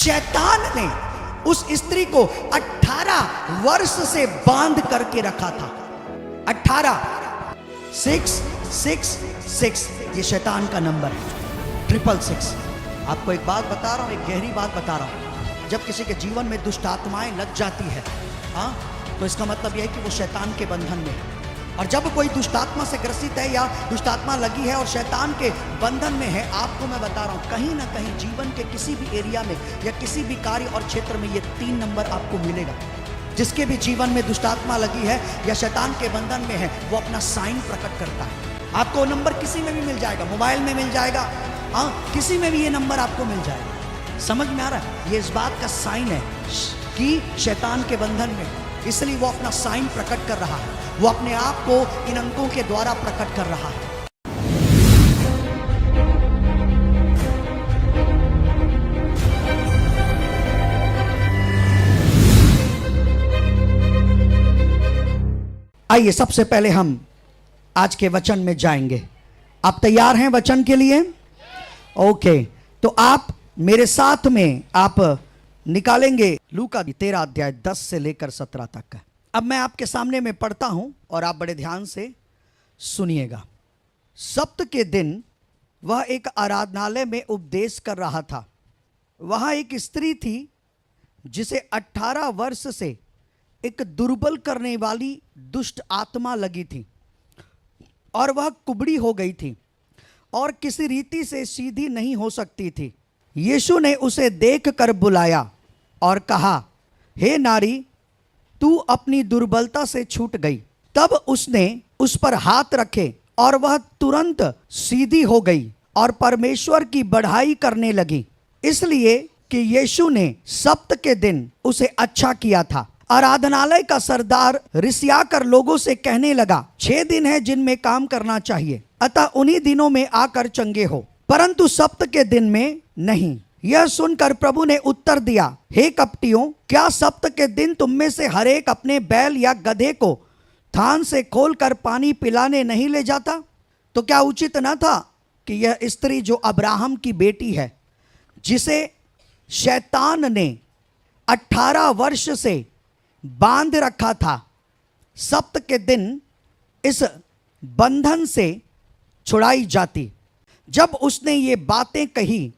शैतान ने उस स्त्री को 18 वर्ष से बांध करके रखा था। 18 666 ये शैतान का नंबर है, 666। आपको एक बात बता रहा हूं, एक गहरी बात बता रहा हूं। जब किसी के जीवन में दुष्ट आत्माएं लग जाती है, तो इसका मतलब यह है कि वो शैतान के बंधन में है। और जब कोई दुष्टात्मा से ग्रसित है या दुष्टात्मा लगी है और शैतान के बंधन में है, आपको मैं बता रहा हूं, कहीं ना कहीं जीवन के किसी भी एरिया में या किसी भी कार्य और क्षेत्र में ये 3 नंबर आपको मिलेगा। जिसके भी जीवन में दुष्टात्मा लगी है या शैतान के बंधन में है, वो अपना साइन प्रकट करता है। आपको नंबर किसी में भी मिल जाएगा, मोबाइल में मिल जाएगा, किसी में भी ये नंबर आपको मिल जाएगा। समझ में आ रहा है? ये इस बात का साइन है कि शैतान के बंधन में, इसलिए वो अपना साइन प्रकट कर रहा है। वो अपने आप को इन अंकों के द्वारा प्रकट कर रहा है। आइए सबसे पहले हम आज के वचन में जाएंगे। आप तैयार हैं वचन के लिए? ओके, तो आप मेरे साथ में आप निकालेंगे लूका 13 अध्याय 10 से लेकर 17 तक का। अब मैं आपके सामने में पढ़ता हूं और आप बड़े ध्यान से सुनिएगा। सप्त के दिन वह एक आराधनालय में उपदेश कर रहा था। वहां एक स्त्री थी जिसे 18 वर्ष से एक दुर्बल करने वाली दुष्ट आत्मा लगी थी और वह कुबड़ी हो गई थी और किसी रीति से सीधी नहीं हो सकती थी। यीशु ने उसे देखकर बुलाया और कहा, हे नारी, तू अपनी दुर्बलता से छूट गई। तब उसने उस पर हाथ रखे और वह तुरंत सीधी हो गई और परमेश्वर की बढ़ाई करने लगी, इसलिए कि यीशु ने सप्त के दिन उसे अच्छा किया था। आराधनालय का सरदार रिसियाकर लोगों से कहने लगा, 6 दिन है जिनमें काम करना चाहिए, अतः उन्हीं दिनों में आकर चंगे हो, परंतु सप्त के दिन में नहीं। यह सुनकर प्रभु ने उत्तर दिया, हे कपटियों, क्या सप्त के दिन तुम में से हर एक अपने बैल या गधे को थान से खोलकर पानी पिलाने नहीं ले जाता? तो क्या उचित न था कि यह स्त्री जो अब्राहम की बेटी है, जिसे शैतान ने 18 वर्ष से बांध रखा था, सप्त के दिन इस बंधन से छुड़ाई जाती? जब उसने ये बातें कही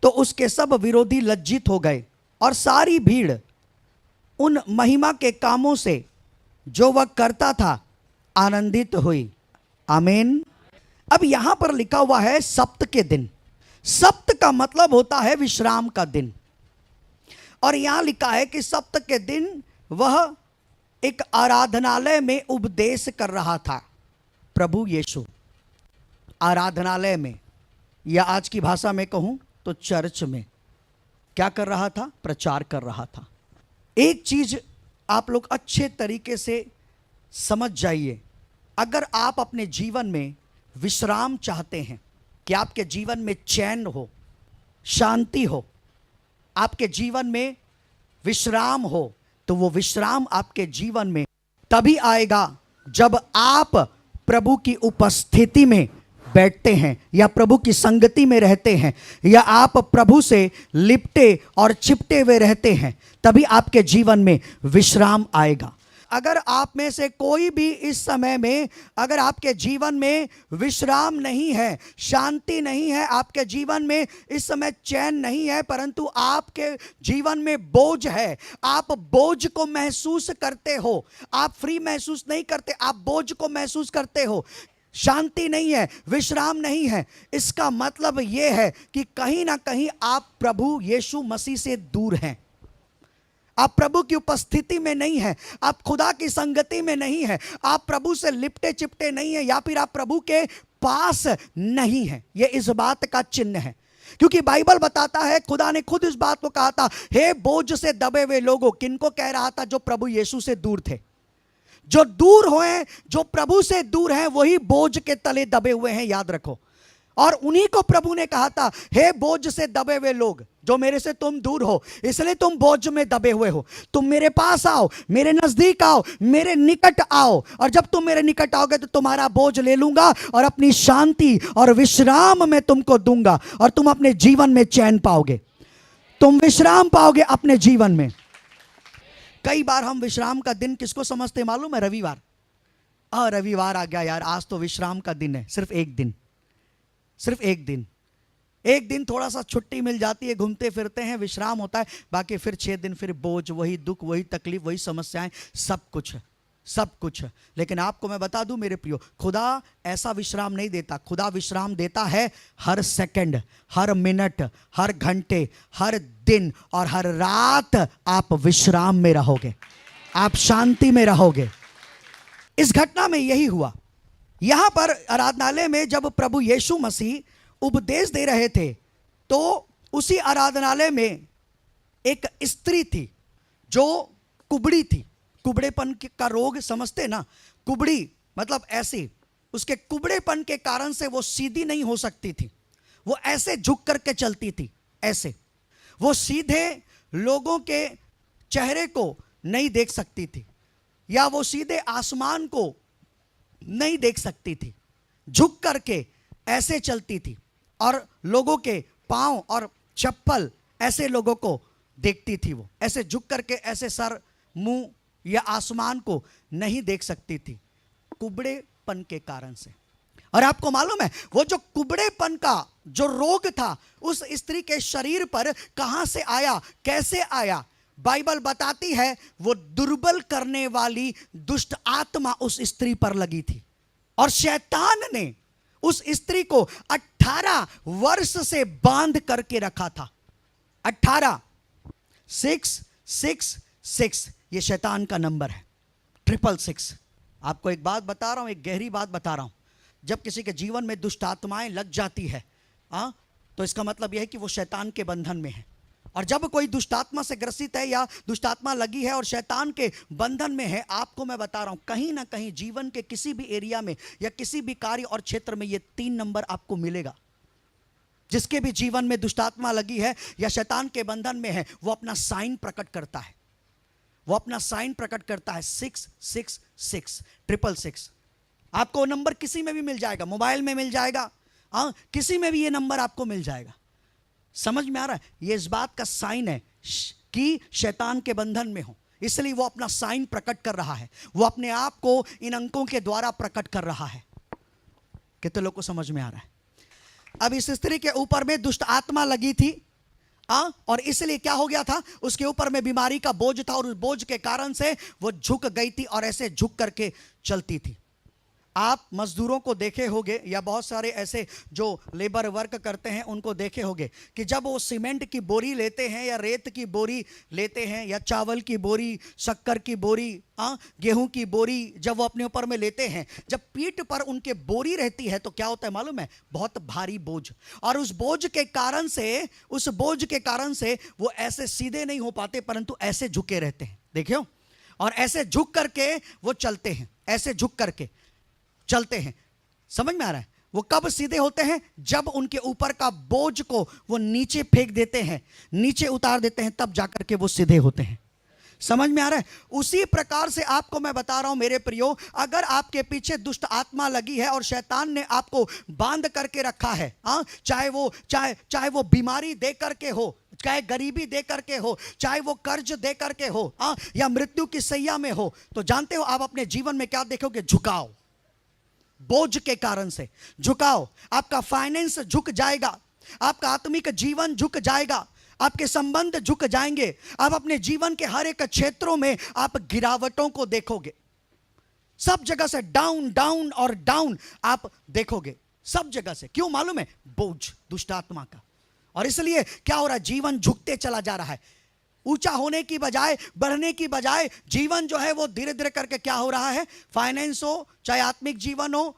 तो उसके सब विरोधी लज्जित हो गए और सारी भीड़ उन महिमा के कामों से जो वह करता था आनंदित हुई। आमीन। अब यहां पर लिखा हुआ है सप्त के दिन। सप्त का मतलब होता है विश्राम का दिन, और यहां लिखा है कि सप्त के दिन वह एक आराधनालय में उपदेश कर रहा था। प्रभु यीशु आराधनालय में, या आज की भाषा में कहूं तो चर्च में क्या कर रहा था? प्रचार कर रहा था। एक चीज आप लोग अच्छे तरीके से समझ जाइए, अगर आप अपने जीवन में विश्राम चाहते हैं, कि आपके जीवन में चैन हो, शांति हो, आपके जीवन में विश्राम हो, तो वो विश्राम आपके जीवन में तभी आएगा जब आप प्रभु की उपस्थिति में बैठते हैं या प्रभु की संगति में रहते हैं, या आप प्रभु से लिपटे और चिपटे हुए रहते हैं, तभी आपके जीवन में विश्राम आएगा। अगर आप में से कोई भी इस समय में, अगर आपके जीवन में विश्राम नहीं है, शांति नहीं है, आपके जीवन में इस समय चैन नहीं है, परंतु आपके जीवन में बोझ है, आप बोझ को महसूस करते हो, आप फ्री महसूस नहीं करते, आप बोझ को महसूस करते हो, शांति नहीं है, विश्राम नहीं है, इसका मतलब यह है कि कहीं ना कहीं आप प्रभु यीशु मसीह से दूर हैं। आप प्रभु की उपस्थिति में नहीं है, आप खुदा की संगति में नहीं है, आप प्रभु से लिपटे चिपटे नहीं है, या फिर आप प्रभु के पास नहीं है। यह इस बात का चिन्ह है, क्योंकि बाइबल बताता है, खुदा ने खुद इस बात को कहा था, हे बोझ से दबे हुए लोगों। किनको कह रहा था? जो प्रभु यीशु से दूर थे। जो दूर हुए, जो प्रभु से दूर हैं, वही बोझ के तले दबे हुए हैं, याद रखो। और उन्हीं को प्रभु ने कहा था, हे बोझ से दबे हुए लोग, जो मेरे से तुम दूर हो, इसलिए तुम बोझ में दबे हुए हो, तुम मेरे पास आओ, मेरे नजदीक आओ, मेरे निकट आओ, और जब तुम मेरे निकट आओगे तो तुम्हारा बोझ ले लूंगा और अपनी शांति और विश्राम में तुमको दूंगा और तुम अपने जीवन में चैन पाओगे। तुम विश्राम पाओगे अपने जीवन में। कई बार हम विश्राम का दिन किसको समझते हैं मालूम है? रविवार। रविवार आ गया यार, आज तो विश्राम का दिन है। सिर्फ एक दिन, सिर्फ एक दिन, एक दिन थोड़ा सा छुट्टी मिल जाती है, घूमते फिरते हैं, विश्राम होता है। बाकी फिर 6 दिन फिर बोझ, वही दुख, वही तकलीफ, वही समस्याएं, सब कुछ, सब कुछ। लेकिन आपको मैं बता दूं मेरे प्रियो, खुदा ऐसा विश्राम नहीं देता। खुदा विश्राम देता है हर सेकंड, हर मिनट, हर घंटे, हर दिन और हर रात। आप विश्राम में रहोगे, आप शांति में रहोगे। इस घटना में यही हुआ। यहां पर आराधनालय में जब प्रभु यीशु मसीह उपदेश दे रहे थे, तो उसी आराधनालय में एक स्त्री थी जो कुबड़ी थी। कुबड़ेपन का रोग समझते ना? कुबड़ी मतलब ऐसी, उसके कुबड़ेपन के कारण से वो सीधी नहीं हो सकती थी। वो ऐसे झुक करके चलती थी, ऐसे। वो सीधे लोगों के चेहरे को नहीं देख सकती थी, या वो सीधे आसमान को नहीं देख सकती थी। झुक करके ऐसे चलती थी और लोगों के पांव और चप्पल ऐसे लोगों को देखती थी। वो ऐसे झुक करके ऐसे सर, मुंह या आसमान को नहीं देख सकती थी, कुबड़ेपन के कारण से। और आपको मालूम है वो जो कुबड़ेपन का जो रोग था उस स्त्री के शरीर पर कहां से आया, कैसे आया? बाइबल बताती है वो दुर्बल करने वाली दुष्ट आत्मा उस स्त्री पर लगी थी, और शैतान ने उस स्त्री को 18 वर्ष से बांध करके रखा था। 18, 666, ये शैतान का नंबर है, 666। आपको एक बात बता रहा हूं, एक गहरी बात बता रहा हूं। जब किसी के जीवन में दुष्ट आत्माएं लग जाती है, तो इसका मतलब यह है कि वो शैतान के बंधन में है। और जब कोई दुष्टात्मा से ग्रसित है या दुष्टात्मा लगी है और शैतान के बंधन में है, आपको मैं बता रहा हूं कहीं ना कहीं जीवन के किसी भी एरिया में या किसी भी कार्य और क्षेत्र में ये 3 नंबर आपको मिलेगा। जिसके भी जीवन में दुष्टात्मा लगी है या शैतान के बंधन में है, वो अपना साइन प्रकट करता है। वो अपना साइन प्रकट करता है 666, 666। आपको नंबर किसी में भी मिल जाएगा, मोबाइल में मिल जाएगा, किसी में भी ये नंबर आपको मिल जाएगा। समझ में आ रहा है? ये इस बात का साइन है कि शैतान के बंधन में हो, इसलिए वो अपना साइन प्रकट कर रहा है। वो अपने आप को इन अंकों के द्वारा प्रकट कर रहा है। कितने लोग को समझ में आ रहा है? अब इस स्त्री के ऊपर में दुष्ट आत्मा लगी थी, और इसलिए क्या हो गया था, उसके ऊपर में बीमारी का बोझ था, और उस बोझ के कारण से वो झुक गई थी और ऐसे झुक करके चलती थी। आप मजदूरों को देखे होंगे या बहुत सारे ऐसे जो लेबर वर्क करते हैं उनको देखे होंगे कि जब वो सीमेंट की बोरी लेते हैं या रेत की बोरी लेते हैं या चावल की बोरी, शक्कर की बोरी, गेहूं की बोरी, जब वो अपने ऊपर में लेते हैं, जब पीठ पर उनके बोरी रहती है तो क्या होता है मालूम है? बहुत भारी बोझ। और उस बोझ के कारण से, उस बोझ के कारण से वो ऐसे सीधे नहीं हो पाते, परंतु ऐसे झुके रहते हैं। देखियो, और ऐसे झुक करके वो चलते हैं, ऐसे झुक करके चलते हैं। समझ में आ रहा है? वो कब सीधे होते हैं? जब उनके ऊपर का बोझ को वो नीचे फेंक देते हैं, नीचे उतार देते हैं, तब जाकर के वो सीधे होते हैं। समझ में आ रहा है? उसी प्रकार से आपको मैं बता रहा हूं मेरे प्रियो, अगर आपके पीछे दुष्ट आत्मा लगी है और शैतान ने आपको बांध करके रखा है, चाहे वो बीमारी दे करके हो, चाहे गरीबी दे करके हो, चाहे वो कर्ज दे करके हो, या मृत्यु की सैया में हो, तो जानते हो आप अपने जीवन में क्या देखोगे? झुकाव। बोझ के कारण से झुकाओ। आपका फाइनेंस झुक जाएगा, आपका आत्मिक जीवन झुक जाएगा, आपके संबंध झुक जाएंगे। आप अपने जीवन के हर एक क्षेत्रों में आप गिरावटों को देखोगे। सब जगह से डाउन डाउन और डाउन आप देखोगे, सब जगह से। क्यों मालूम है? बोझ दुष्ट आत्मा का। और इसलिए क्या हो रहा है? जीवन झुकते चला जा रहा है। ऊंचा होने की बजाय, बढ़ने की बजाय जीवन जो है वो धीरे धीरे करके क्या हो रहा है? फाइनेंस हो, चाहे आत्मिक जीवन हो,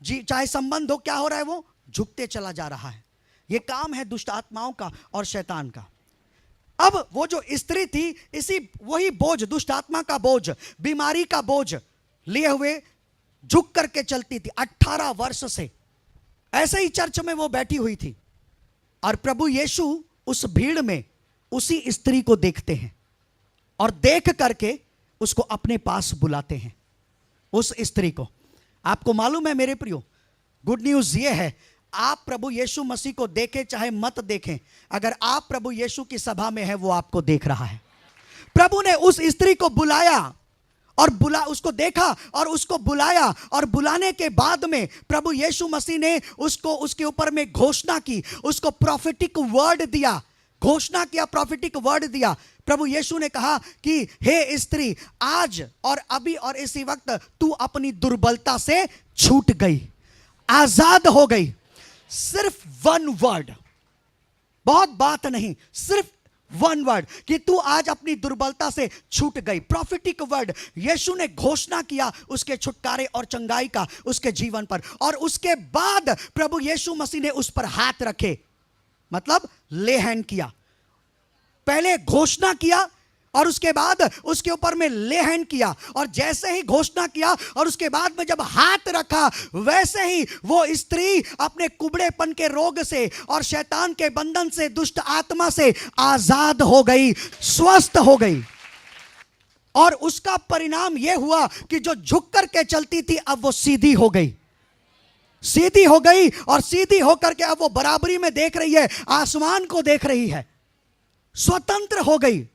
चाहे संबंध हो, क्या हो रहा है? वो झुकते चला जा रहा है। ये काम है दुष्ट आत्माओं का और शैतान का। अब वो जो स्त्री थी, इसी वही बोझ, दुष्ट आत्मा का बोझ, बीमारी का बोझ लिए हुए झुक करके चलती थी 18 वर्ष से। ऐसे ही चर्च में वो बैठी हुई थी, और प्रभु यीशु उस भीड़ में उसी स्त्री को देखते हैं और देख करके उसको अपने पास बुलाते हैं, उस स्त्री को। आपको मालूम है मेरे प्रियो, गुड न्यूज ये है, आप प्रभु यीशु मसीह को देखें चाहे मत देखें, अगर आप प्रभु यीशु की सभा में हैं वो आपको देख रहा है। प्रभु ने उस स्त्री को बुलाया और उसको देखा और उसको बुलाया, और बुलाने के बाद में प्रभु यीशु मसीह ने उसको उसके ऊपर में घोषणा की, उसको प्रॉफिटिक वर्ड दिया, घोषणा किया, प्रॉफिटिक वर्ड दिया। प्रभु यीशु ने कहा कि हे स्त्री, आज और अभी और इसी वक्त तू अपनी दुर्बलता से छूट गई, आजाद हो गई। सिर्फ वन वर्ड, बहुत बात नहीं, सिर्फ वन वर्ड कि तू आज अपनी दुर्बलता से छूट गई। प्रॉफिटिक वर्ड यीशु ने घोषणा किया उसके छुटकारे और चंगाई का उसके जीवन पर, और उसके बाद प्रभु यीशु मसीह ने उस पर हाथ रखे, मतलब ले हैंड किया। पहले घोषणा किया और उसके बाद उसके ऊपर में ले हैंड किया, और जैसे ही घोषणा किया और उसके बाद में जब हाथ रखा, वैसे ही वो स्त्री अपने कुबड़ेपन के रोग से और शैतान के बंधन से, दुष्ट आत्मा से आजाद हो गई, स्वस्थ हो गई। और उसका परिणाम यह हुआ कि जो झुक करके चलती थी अब वो सीधी हो गई, सीधी हो गई, और सीधी होकर के अब वो बराबरी में देख रही है, आसमान को देख रही है, स्वतंत्र हो गई।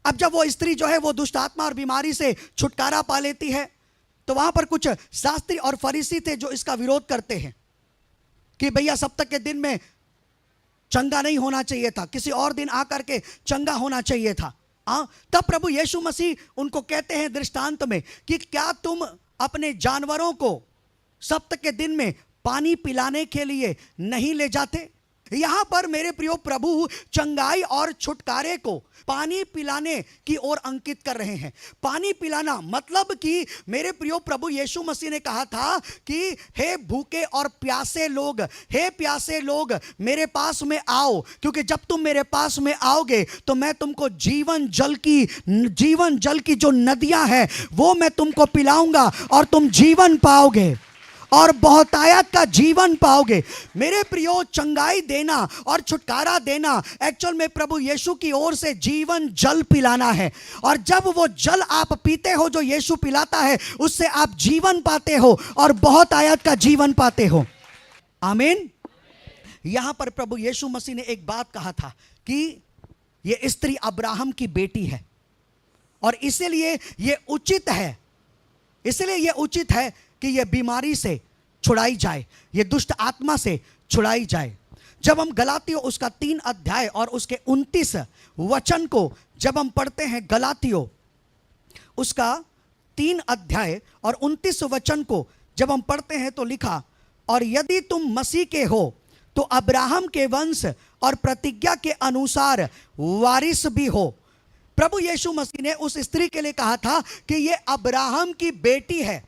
अब जब वो स्त्री जो है वो दुष्ट आत्मा और बीमारी से छुटकारा पा लेती है, तो वहां पर कुछ शास्त्री और फरीसी थे जो इसका विरोध करते हैं कि भैया सप्ताह के दिन में चंगा नहीं होना चाहिए था, किसी और दिन आकर के चंगा होना चाहिए था। तब प्रभु यीशु मसीह उनको कहते हैं दृष्टांत में कि क्या तुम अपने जानवरों को सप्ताह के दिन में पानी पिलाने के लिए नहीं ले जाते? यहां पर मेरे प्रियो प्रभु चंगाई और छुटकारे को पानी पिलाने की ओर अंकित कर रहे हैं। पानी पिलाना मतलब कि मेरे प्रियो प्रभु यीशु मसीह ने कहा था कि हे भूखे और प्यासे लोग, हे प्यासे लोग मेरे पास में आओ, क्योंकि जब तुम मेरे पास में आओगे तो मैं तुमको जीवन जल की जो नदियां हैं वो मैं तुमको पिलाऊंगा और तुम जीवन पाओगे और बहुतायत का जीवन पाओगे। मेरे प्रियो, चंगाई देना और छुटकारा देना एक्चुअल में प्रभु यीशु की ओर से जीवन जल पिलाना है, और जब वो जल आप पीते हो जो यीशु पिलाता है, उससे आप जीवन पाते हो और बहुतायत का जीवन पाते हो। आमीन। यहां पर प्रभु यीशु मसीह ने एक बात कहा था कि ये स्त्री अब्राहम की बेटी है, और इसलिए ये उचित है कि ये बीमारी से छुड़ाई जाए, ये दुष्ट आत्मा से छुड़ाई जाए। जब हम गलातियों उसका 3 अध्याय और उसके 29 वचन को जब हम पढ़ते हैं, गलातियों उसका 3 अध्याय और 29 वचन को जब हम पढ़ते हैं तो लिखा, और यदि तुम मसीह के हो तो अब्राहम के वंश और प्रतिज्ञा के अनुसार वारिस भी हो। प्रभु यीशु मसीह ने उस स्त्री के लिए कहा था कि ये अब्राहम की बेटी है,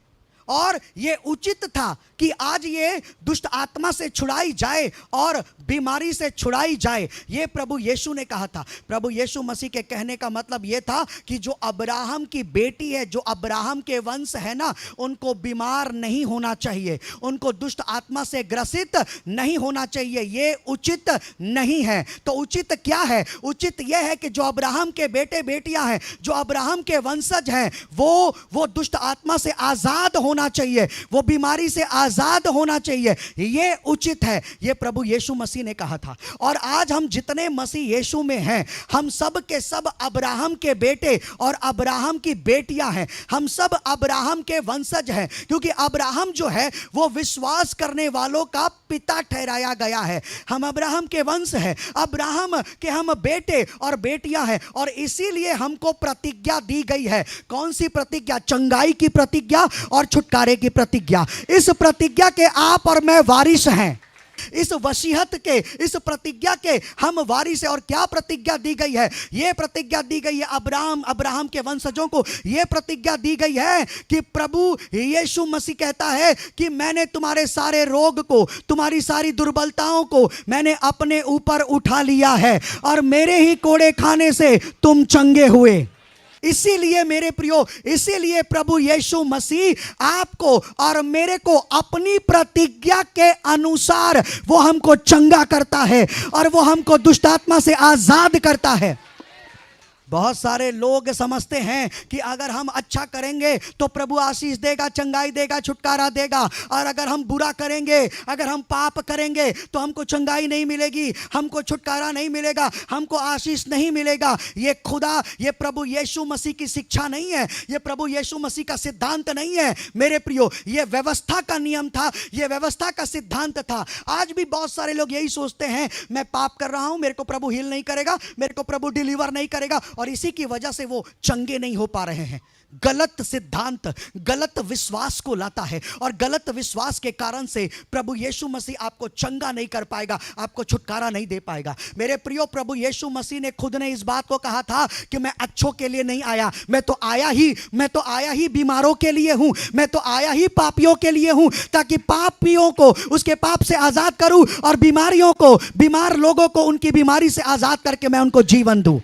और ये उचित था कि आज ये दुष्ट आत्मा से छुड़ाई जाए और बीमारी से छुड़ाई जाए। ये प्रभु यीशु ने कहा था। प्रभु यीशु मसीह के कहने का मतलब ये था कि जो अब्राहम की बेटी है, जो अब्राहम के वंश है ना, उनको बीमार नहीं होना चाहिए, उनको दुष्ट आत्मा से ग्रसित नहीं होना चाहिए। ये उचित नहीं है। तो उचित क्या है? उचित यह है कि जो अब्राहम के बेटे बेटियां हैं, जो अब्राहम के वंशज हैं, वो दुष्ट आत्मा से आजाद होना चाहिए, वो बीमारी से आजाद होना चाहिए। ये उचित है, ये प्रभु यीशु मसीह ने कहा था। और आज हम जितने मसीह यीशु में हैं, हम सब के सब अब्राहम के बेटे और अब्राहम की बेटियां हैं। हम सब अब्राहम के वंशज हैं, क्योंकि अब्राहम जो है वो विश्वास करने वालों का पिता ठहराया गया है। हम अब्राहम के वंश हैं, अब्राहम के हम बेटे और बेटियां हैं, और इसीलिए हमको प्रतिज्ञा दी गई है। कौन सी प्रतिज्ञा? चंगाई की प्रतिज्ञा और छुटकारे की प्रतिज्ञा। इस प्रतिज्ञा के आप और मैं वारिस हैं। इस वसीयत के, इस प्रतिज्ञा के हम वारिस हैं। और क्या प्रतिज्ञा दी गई है? यह प्रतिज्ञा दी गई है अब्राहम के वंशजों को। यह प्रतिज्ञा दी गई है कि प्रभु यीशु मसीह कहता है कि मैंने तुम्हारे सारे रोग को, तुम्हारी सारी दुर्बलताओं को मैंने अपने ऊपर उठा लिया है, और मेरे ही कोड़े खाने से तुम चंगे हुए। इसीलिए मेरे प्रियो, इसीलिए प्रभु यीशु मसीह आपको और मेरे को अपनी प्रतिज्ञा के अनुसार वो हमको चंगा करता है, और वो हमको दुष्ट आत्मा से आजाद करता है। बहुत सारे लोग समझते हैं कि अगर हम अच्छा करेंगे तो प्रभु आशीष देगा, चंगाई देगा, छुटकारा देगा, और अगर हम बुरा करेंगे, अगर हम पाप करेंगे तो हमको चंगाई नहीं मिलेगी, हमको छुटकारा नहीं मिलेगा, हमको आशीष नहीं मिलेगा। ये खुदा, ये प्रभु यीशु मसीह की शिक्षा नहीं है, ये प्रभु यीशु मसीह का सिद्धांत नहीं है मेरे प्रियो। ये व्यवस्था का नियम था, ये व्यवस्था का सिद्धांत था। आज भी बहुत सारे लोग यही सोचते हैं, मैं पाप कर रहा हूं, मेरे को प्रभु हील नहीं करेगा, मेरे को प्रभु डिलीवर नहीं करेगा, और इसी की वजह से वो चंगे नहीं हो पा रहे हैं। गलत सिद्धांत गलत विश्वास को लाता है, और गलत विश्वास के कारण से प्रभु यीशु मसीह आपको चंगा नहीं कर पाएगा, आपको छुटकारा नहीं दे पाएगा। मेरे प्रियो, प्रभु यीशु मसीह ने खुद ने इस बात को कहा था कि मैं अच्छों के लिए नहीं आया, मैं तो आया ही बीमारों के लिए हूं, मैं तो आया ही पापियों के लिए हूं, ताकि पापियों को उसके पाप से आजाद करूं, और बीमार लोगों को उनकी बीमारी से आजाद करके मैं उनको जीवन दूं।